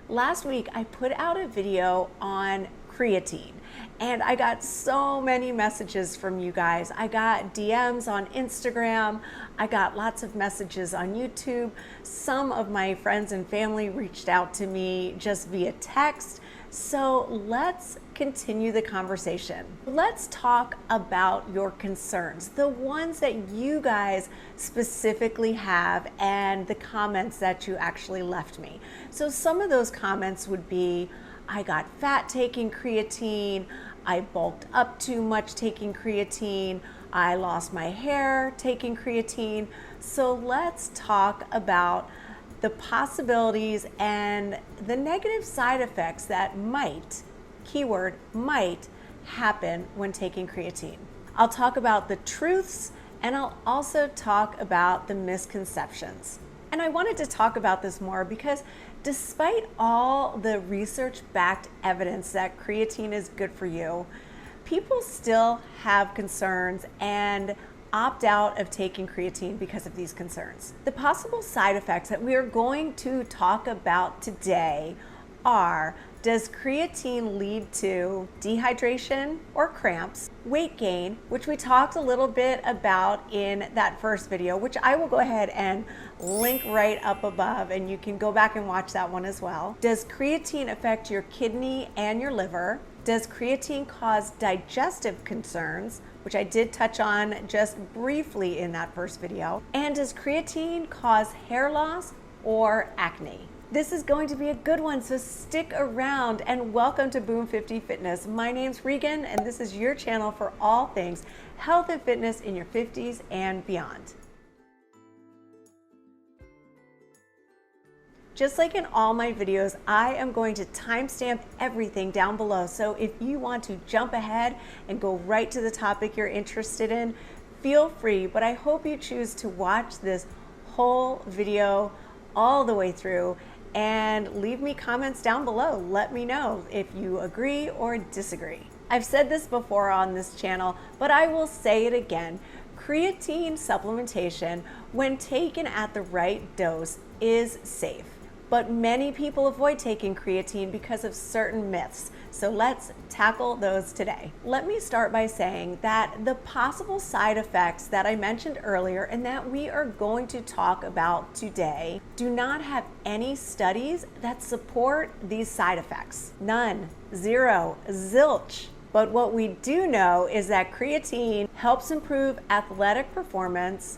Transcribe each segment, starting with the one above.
Last week, I put out a video on creatine, and I got so many messages from you guys. I got DMs on Instagram. I got lots of messages on YouTube. Some of my friends and family reached out to me just via text. So let's continue the conversation. Let's talk about your concerns, the ones that you guys specifically have and the comments that you actually left me. So some of those comments would be, I got fat taking creatine, I bulked up too much taking creatine, I lost my hair taking creatine. So let's talk about the possibilities and the negative side effects that might, keyword might, happen when taking creatine. I'll talk about the truths, and I'll also talk about the misconceptions. And I wanted to talk about this more because despite all the research-backed evidence that creatine is good for you, people still have concerns and opt out of taking creatine because of these concerns. The possible side effects that we are going to talk about today are: does creatine lead to dehydration or cramps, weight gain, which we talked a little bit about in that first video, which I will go ahead and link right up above, and you can go back and watch that one as well. Does creatine affect your kidney and your liver? Does creatine cause digestive concerns, which I did touch on just briefly in that first video? And does creatine cause hair loss or acne? This is going to be a good one, so stick around, and welcome to Boom 50 Fitness. My name's Regan, and this is your channel for all things health and fitness in your 50s and beyond. Just like in all my videos, I am going to timestamp everything down below. So if you want to jump ahead and go right to the topic you're interested in, feel free, but I hope you choose to watch this whole video all the way through and leave me comments down below. Let me know if you agree or disagree. I've said this before on this channel, but I will say it again. Creatine supplementation, when taken at the right dose, is safe. But many people avoid taking creatine because of certain myths. So let's tackle those today. Let me start by saying that the possible side effects that I mentioned earlier and that we are going to talk about today do not have any studies that support these side effects. None, zero, zilch. But what we do know is that creatine helps improve athletic performance,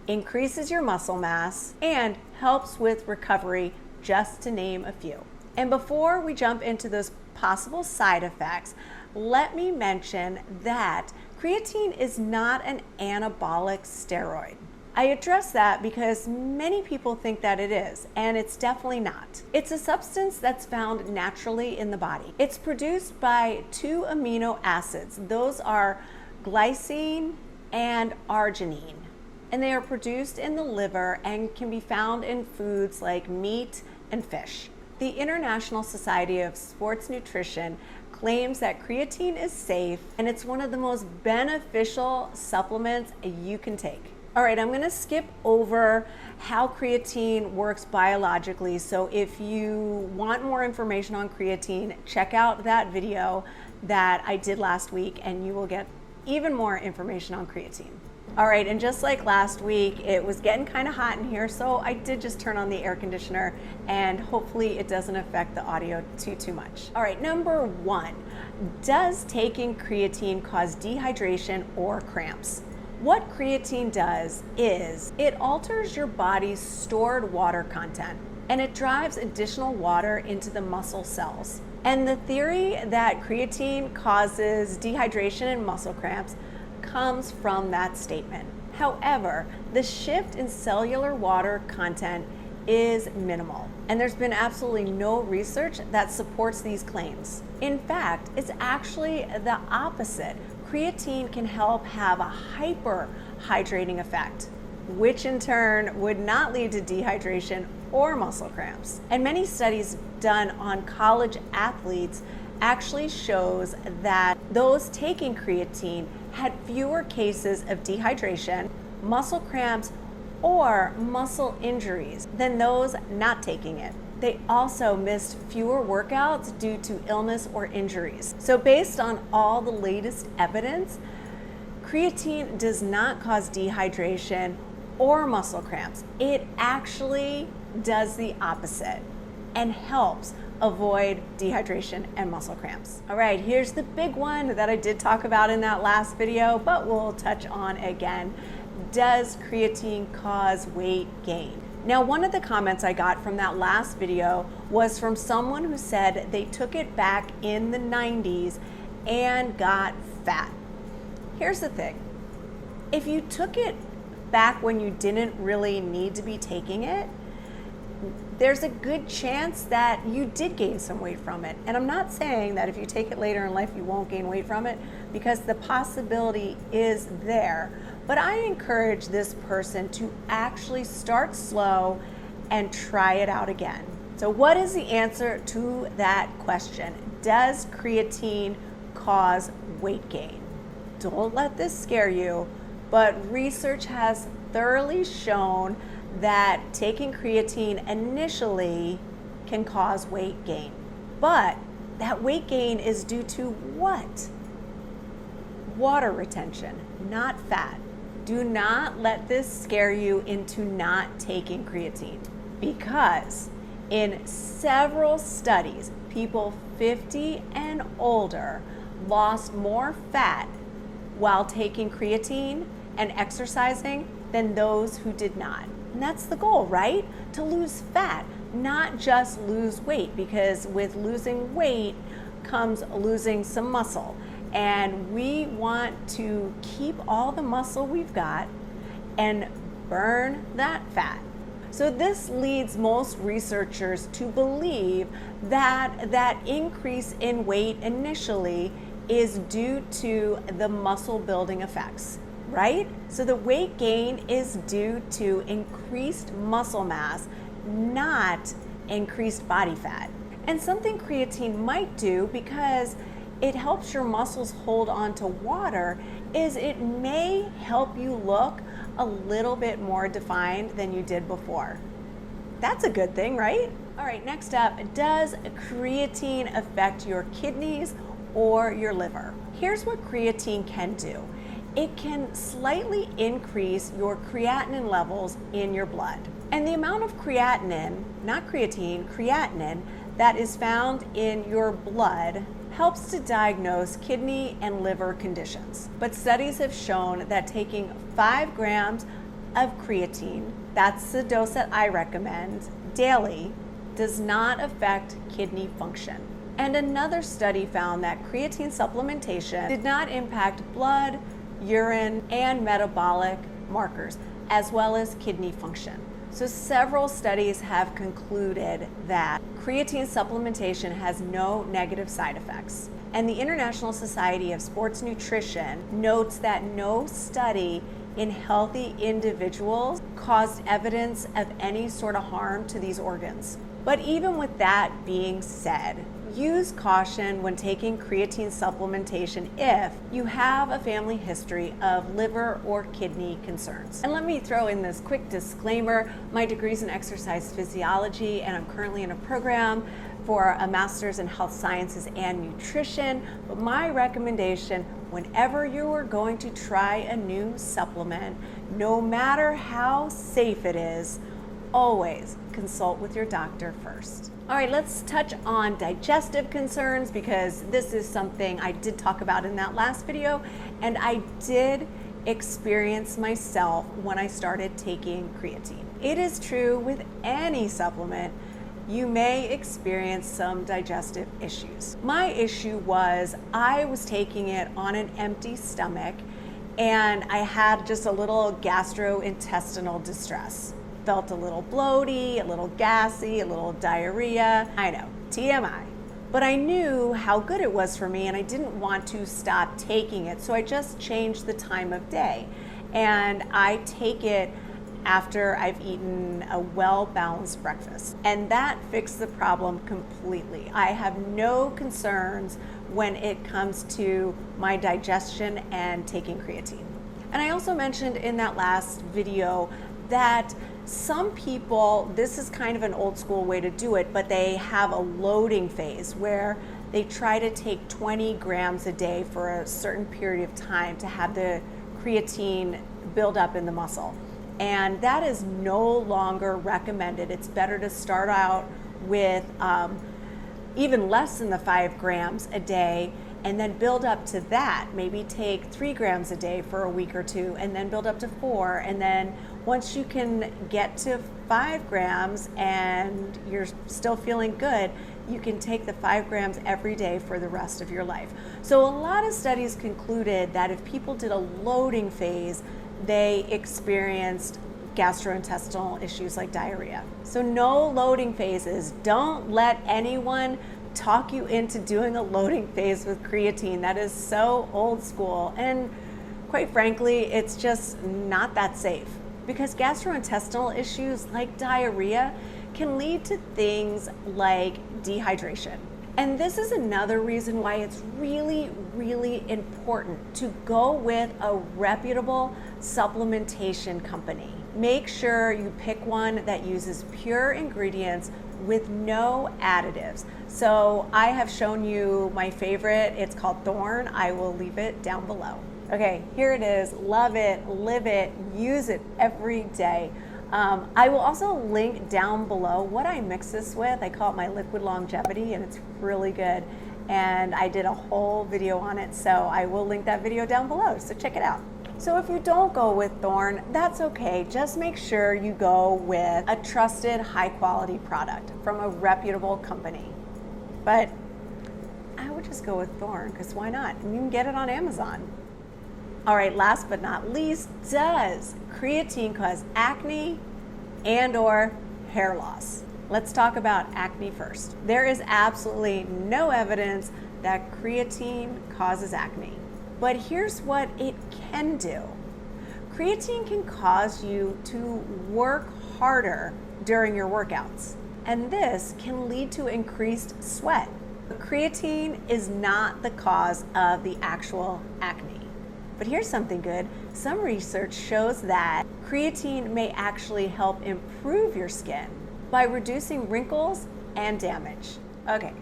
increases your muscle mass, and helps with recovery, just to name a few. And before we jump into those possible side effects, let me mention that creatine is not an anabolic steroid. I address that because many people think that it is, and it's definitely not. It's a substance that's found naturally in the body. It's produced by two amino acids. Those are glycine and arginine. And they are produced in the liver and can be found in foods like meat and fish. The International Society of Sports Nutrition claims that creatine is safe and it's one of the most beneficial supplements you can take. All right, I'm gonna skip over how creatine works biologically. So if you want more information on creatine, check out that video that I did last week and you will get even more information on creatine. All right, and just like last week, it was getting kind of hot in here, so I did just turn on the air conditioner, and hopefully it doesn't affect the audio too much. All right, number one, does taking creatine cause dehydration or cramps? What creatine does is it alters your body's stored water content, and it drives additional water into the muscle cells. And the theory that creatine causes dehydration and muscle cramps comes from that statement. However, the shift in cellular water content is minimal, and there's been absolutely no research that supports these claims. In fact, it's actually the opposite. Creatine can help have a hyperhydrating effect, which in turn would not lead to dehydration or muscle cramps. And many studies done on college athletes actually shows that those taking creatine had fewer cases of dehydration, muscle cramps, or muscle injuries than those not taking it. They also missed fewer workouts due to illness or injuries. So based on all the latest evidence, creatine does not cause dehydration or muscle cramps. It actually does the opposite and helps avoid dehydration and muscle cramps. All right, here's the big one that I did talk about in that last video, but we'll touch on again. Does creatine cause weight gain? Now, one of the comments I got from that last video was from someone who said they took it back in the 90s and got fat. Here's the thing. If you took it back when you didn't really need to be taking it, there's a good chance that you did gain some weight from it. And I'm not saying that if you take it later in life, you won't gain weight from it, because the possibility is there. But I encourage this person to actually start slow and try it out again. So what is the answer to that question? Does creatine cause weight gain? Don't let this scare you, but research has thoroughly shown that taking creatine initially can cause weight gain. But that weight gain is due to what? Water retention, not fat. Do not let this scare you into not taking creatine, because in several studies, people 50 and older lost more fat while taking creatine and exercising than those who did not. And that's the goal, right? To lose fat, not just lose weight, because with losing weight comes losing some muscle. And we want to keep all the muscle we've got and burn that fat. So this leads most researchers to believe that that increase in weight initially is due to the muscle building effects, right? So the weight gain is due to increased muscle mass, not increased body fat. And something creatine might do, because it helps your muscles hold on to water, is it may help you look a little bit more defined than you did before. That's a good thing, right? All right, next up, does creatine affect your kidneys or your liver? Here's what creatine can do. It can slightly increase your creatinine levels in your blood. And the amount of creatinine, not creatine, creatinine, that is found in your blood helps to diagnose kidney and liver conditions. But studies have shown that taking 5 grams of creatine, that's the dose that I recommend, daily, does not affect kidney function. And another study found that creatine supplementation did not impact blood, urine, and metabolic markers, as well as kidney function. So several studies have concluded that creatine supplementation has no negative side effects. And the International Society of Sports Nutrition notes that no study in healthy individuals caused evidence of any sort of harm to these organs. But even with that being said, use caution when taking creatine supplementation if you have a family history of liver or kidney concerns. And let me throw in this quick disclaimer. My degree's in exercise physiology, and I'm currently in a program for a master's in health sciences and nutrition. But my recommendation, whenever you are going to try a new supplement, no matter how safe it is, always consult with your doctor first. All right, let's touch on digestive concerns, because this is something I did talk about in that last video, and I did experience myself when I started taking creatine. It is true with any supplement, you may experience some digestive issues. My issue was I was taking it on an empty stomach, and I had just a little gastrointestinal distress. Felt a little bloaty, a little gassy, a little diarrhea. I know, TMI. But I knew how good it was for me, and I didn't want to stop taking it, so I just changed the time of day. And I take it after I've eaten a well-balanced breakfast. And that fixed the problem completely. I have no concerns when it comes to my digestion and taking creatine. And I also mentioned in that last video that Some people, this is kind of an old school way to do it, but they have a loading phase where they try to take 20 grams a day for a certain period of time to have the creatine build up in the muscle. And that is no longer recommended. It's better to start out with even less than the 5 grams a day and then build up to that. Maybe take 3 grams a day for a week or two and then build up to 4. And then once you can get to 5 grams and you're still feeling good, you can take the 5 grams every day for the rest of your life. So a lot of studies concluded that if people did a loading phase, they experienced gastrointestinal issues like diarrhea. So no loading phases. Don't let anyone talk you into doing a loading phase with creatine. That is so old school. And quite frankly, it's just not that safe, because gastrointestinal issues like diarrhea can lead to things like dehydration. And this is another reason why it's really, really important to go with a reputable supplementation company. Make sure you pick one that uses pure ingredients with no additives. So I have shown you my favorite. It's called Thorne. I will leave it down below. Okay, here it is. Love it, live it, use it every day. I will also link down below what I mix this with. I call it my liquid longevity, and it's really good. And I did a whole video on it, so I will link that video down below, so check it out. So if you don't go with Thorne, that's okay. Just make sure you go with a trusted, high quality product from a reputable company. But I would just go with Thorne, because why not? And you can get it on Amazon. All right, last but not least, does creatine cause acne and/or hair loss? Let's talk about acne first. There is absolutely no evidence that creatine causes acne, but here's what it can do. Creatine can cause you to work harder during your workouts, and this can lead to increased sweat. But creatine is not the cause of the actual acne. But here's something good. Some research shows that creatine may actually help improve your skin by reducing wrinkles and damage. Okay,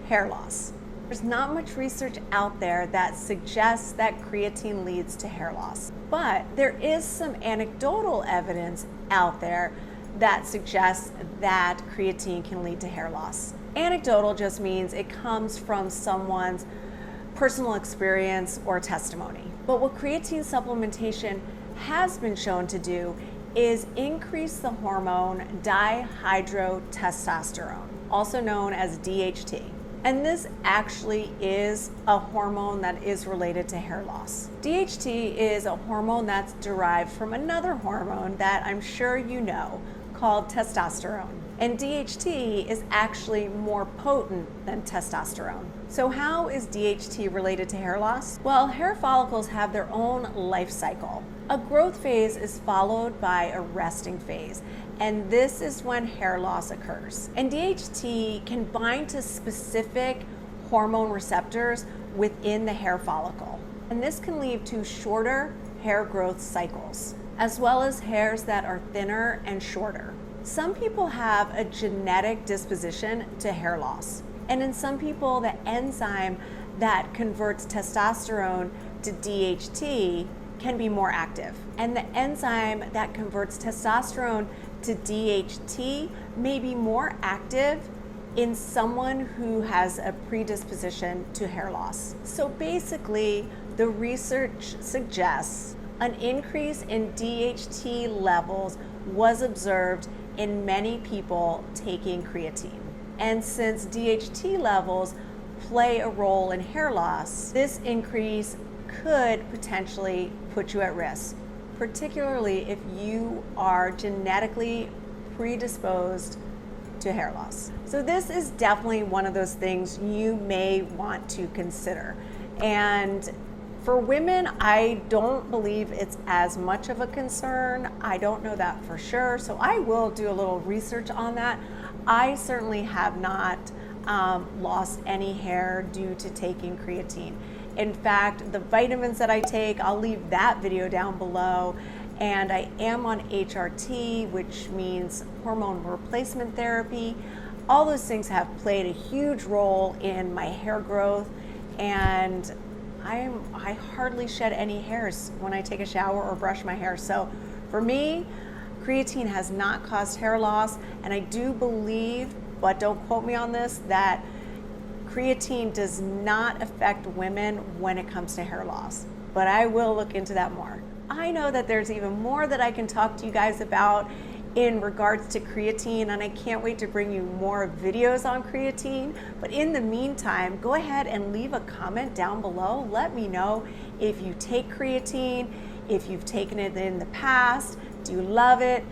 hair loss. There's not much research out there that suggests that creatine leads to hair loss, but there is some anecdotal evidence out there that suggests that creatine can lead to hair loss. Anecdotal just means it comes from someone's personal experience or testimony. But what creatine supplementation has been shown to do is increase the hormone dihydrotestosterone, also known as DHT. And this actually is a hormone that is related to hair loss. DHT is a hormone that's derived from another hormone that I'm sure you know, called testosterone. And DHT is actually more potent than testosterone. So how is DHT related to hair loss? Well, hair follicles have their own life cycle. A growth phase is followed by a resting phase, and this is when hair loss occurs. And DHT can bind to specific hormone receptors within the hair follicle. And this can lead to shorter hair growth cycles, as well as hairs that are thinner and shorter. Some people have a genetic disposition to hair loss. And in some people, the enzyme that converts testosterone to DHT can be more active. And the enzyme that converts testosterone to DHT may be more active in someone who has a predisposition to hair loss. So basically, the research suggests an increase in DHT levels was observed in many people taking creatine. And since DHT levels play a role in hair loss, this increase could potentially put you at risk, particularly if you are genetically predisposed to hair loss. So this is definitely one of those things you may want to consider. And for women, I don't believe it's as much of a concern. I don't know that for sure, so I will do a little research on that. I certainly have not lost any hair due to taking creatine. In fact, the vitamins that I take, I'll leave that video down below. and I am on HRT, which means hormone replacement therapy. All those things have played a huge role in my hair growth, and I hardly shed any hairs when I take a shower or brush my hair. So for me, creatine has not caused hair loss, and I do believe, but don't quote me on this, that creatine does not affect women when it comes to hair loss, but I will look into that more. I know that there's even more that I can talk to you guys about in regards to creatine, and I can't wait to bring you more videos on creatine. But in the meantime, go ahead and leave a comment down below. Let me know if you take creatine, if you've taken it in the past. Do you love it?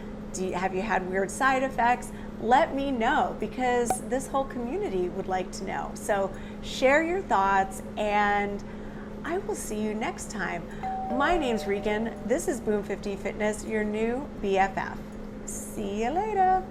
Have you had weird side effects? Let me know, because this whole community would like to know. So share your thoughts, and I will see you next time. My name's Regan. This is Boom 50 Fitness, your new BFF. See you later.